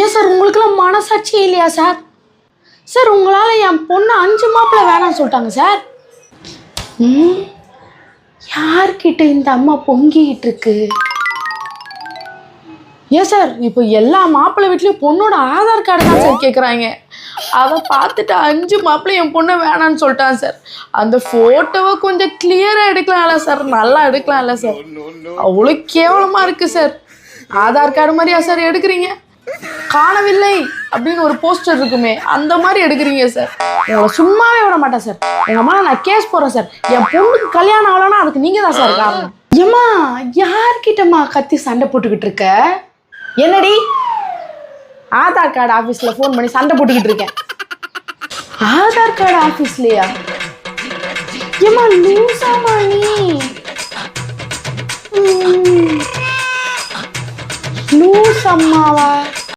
ஏன் சார் உங்களுக்குலாம் மனசாட்சியே இல்லையா சார்? சார் உங்களால் என் பொண்ணு 5 மாப்பிள்ளை வேணாம்னு சொல்லிட்டாங்க சார். யார்கிட்ட இந்த அம்மா பொங்கிக்கிட்டு இருக்கு? ஏன் சார் இப்போ எல்லா மாப்பிள்ளை வீட்லேயும் பொண்ணோட ஆதார் கார்டு தான் சார் கேட்குறாங்க. அதை பார்த்துட்டு 5 மாப்பிள்ளை என் பொண்ணை வேணான்னு சொல்லிட்டான் சார். அந்த ஃபோட்டோவை கொஞ்சம் கிளியராக எடுக்கலாம்ல சார், நல்லா எடுக்கலாம்ல சார். அவ்வளோ கேவலமாக இருக்குது சார். ஆதார் கார்டு மாதிரியா சார் எடுக்கிறீங்க? காணவில்லை அப்படின்னு ஒரு போஸ்டர் இருக்குமே, அந்த மாதிரி எடுக்கிறீங்க சார். உங்களை சும்மாவே விட மாட்டேன் சார். எங்கள் மேலே நான் கேஸ் போடுறேன் சார். என் பொண்ணுக்கு கல்யாணம் ஆகலன்னா அதுக்கு நீங்கள் தான் சார் காரணம். ஏம்மா யார்கிட்டம்மா கத்தி சண்டை போட்டுக்கிட்டு இருக்க? என்னடி ஆதார் கார்டு ஆஃபீஸில் ஃபோன் பண்ணி சண்டை போட்டுக்கிட்டு இருக்கேன்? ஆதார் கார்டு ஆஃபீஸ்லையா? ஏம்மா லூசாமா நீ? லூஸ் அம்மாவா?